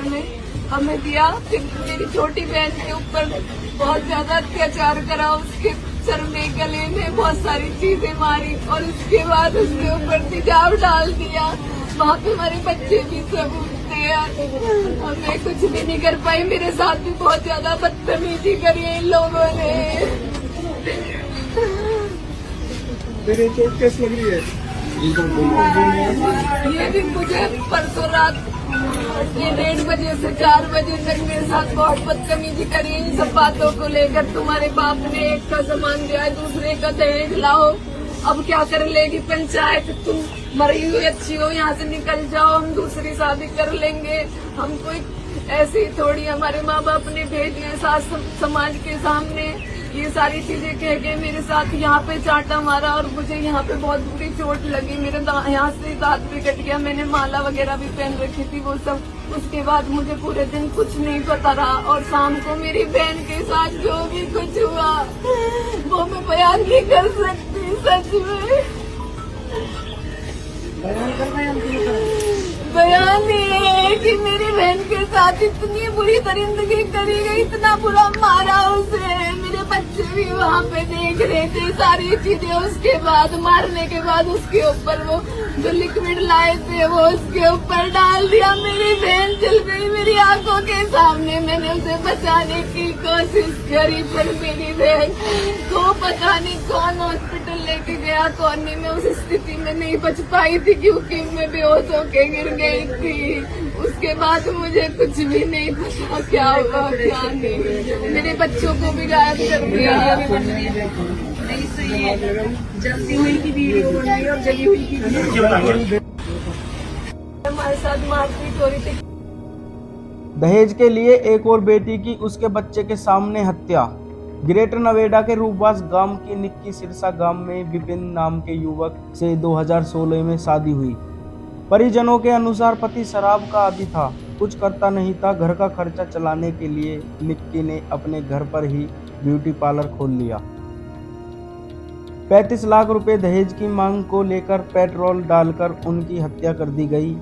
उन्होंने हमें दिया। फिर मेरी छोटी बहन के ऊपर बहुत ज्यादा अत्याचार करा, उसके सर में गले में बहुत सारी चीजें मारी और उसके बाद उसके ऊपर तेजाब डाल दिया। वहाँ पे हमारे बच्चे भी सब उठते हैं, मैं कुछ भी नहीं कर पाई। मेरे साथ भी बहुत ज्यादा बदतमीजी करी है इन लोगों ने। मेरे चोट कैसी लग रही है? ये भी मुझे परसों रात 1:30 बजे से 4 बजे तक मेरे साथ बहुत बदतमीजी करी इन सब बातों को लेकर। तुम्हारे बाप ने एक का सामान दिया है, दूसरे का दहेज लाओ, अब क्या कर लेगी पंचायत, तुम मरी हुई अच्छी हो, यहाँ से निकल जाओ, हम दूसरी शादी कर लेंगे। हम कोई ऐसे ही थोड़ी, हमारे माँ बाप ने भेज दिए सास समाज के सामने ये सारी चीजें कह के मेरे साथ यहाँ पे चाटा मारा और मुझे यहाँ पे बहुत बुरी चोट लगी। मेरे यहाँ से दांत भी कट गया, मैंने माला वगैरह भी पहन रखी थी वो सब। उसके बाद मुझे पूरे दिन कुछ नहीं पता रहा और शाम को मेरी बहन के साथ जो भी कुछ हुआ वो मैं बयान नहीं कर सकती। सच में बयान ये है कि मेरी बहन के साथ इतनी बुरी दरिंदगी करी गई, इतना बुरा मारा उसे। मेरे बच्चे भी वहाँ पे देख रहे थे सारी चीजें। उसके बाद मारने के बाद उसके ऊपर वो जो लिक्विड लाए थे वो उसके ऊपर डाल दिया। मेरी बहन जल गई मेरी आंखों के सामने। मैंने उसे बचाने की कोशिश करी पर मेरी बहन को पता नहीं कौन हॉस्पिटल लेके गया, कौन नहीं। मैं उस स्थिति में नहीं बच पाई थी क्योंकि मैं बेहोश होके गिर गई थी। उसके बाद मुझे कुछ भी नहीं पता क्या हुआ क्या नहीं। मेरे बच्चों को भी गायब कर दिया। नहीं सही है, जलती हुई की वीडियो बनाई और जली हुई की वीडियो। हमारे साथ मारपीट हो रही थी। दहेज के लिए एक और बेटी की उसके बच्चे के सामने हत्या। ग्रेटर नोएडा के रूपबास गांव की निक्की सिरसा गांव में विपिन नाम के युवक से 2016 में शादी हुई। परिजनों के अनुसार पति शराब का आदी था, कुछ करता नहीं था। घर का खर्चा चलाने के लिए निक्की ने अपने घर पर ही ब्यूटी पार्लर खोल लिया। 35 लाख रुपए दहेज की मांग को लेकर पेट्रोल डालकर उनकी हत्या कर दी गई।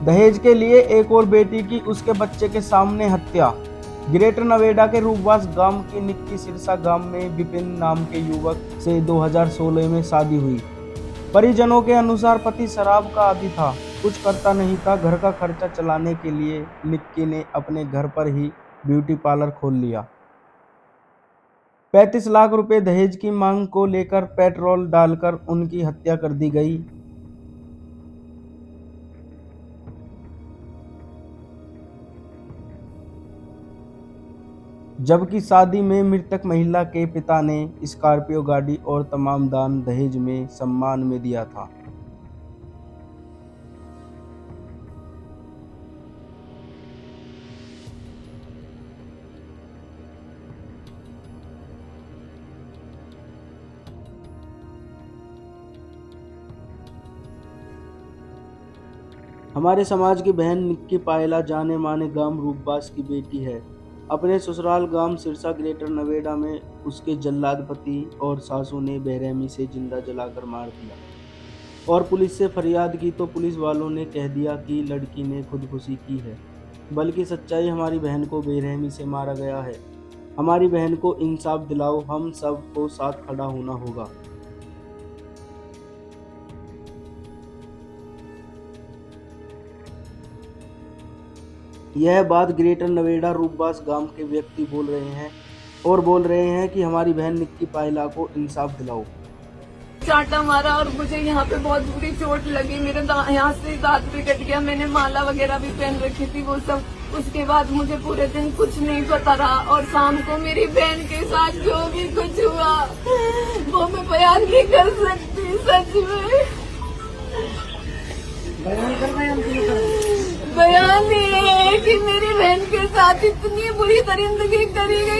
दहेज के लिए एक और बेटी की उसके बच्चे के सामने हत्या। ग्रेटर नोएडा के रूपबास गांव की निक्की सिरसा गांव में विपिन नाम के युवक से 2016 में शादी हुई। परिजनों के अनुसार पति शराब का आदी था, कुछ करता नहीं था। घर का खर्चा चलाने के लिए निक्की ने अपने घर पर ही ब्यूटी पार्लर खोल लिया। 35 लाख रुपए दहेज की मांग को लेकर पेट्रोल डालकर उनकी हत्या कर दी गई। जबकि शादी में मृतक महिला के पिता ने स्कॉर्पियो गाड़ी और तमाम दान दहेज में सम्मान में दिया था। हमारे समाज की बहन निक्की पायला जाने माने गांव रूपबास की बेटी है। अपने ससुराल गांव सिरसा ग्रेटर नोएडा में उसके जल्लाद पति और सासू ने बेरहमी से जिंदा जलाकर मार दिया और पुलिस से फरियाद की तो पुलिस वालों ने कह दिया कि लड़की ने खुदकुशी की है, बल्कि सच्चाई हमारी बहन को बेरहमी से मारा गया है। हमारी बहन को इंसाफ दिलाओ, हम सब को साथ खड़ा होना होगा। यह बात ग्रेटर नोएडा रूपबास गांव के व्यक्ति बोल रहे हैं और बोल रहे हैं कि हमारी बहन निक्की पायला को इंसाफ दिलाओ। चाटा मारा और मुझे यहाँ पे बहुत बुरी चोट लगी। मेरे यहाँ से दांत भी कट गया, मैंने माला वगैरह भी पहन रखी थी वो सब। उसके बाद मुझे पूरे दिन कुछ नहीं पता रहा और शाम को मेरी बहन के साथ जो भी कुछ हुआ वो मैं बयान नहीं कर सकती। सच में बयान ये है कि मेरी बहन के साथ इतनी बुरी दरिंदगी करी गई।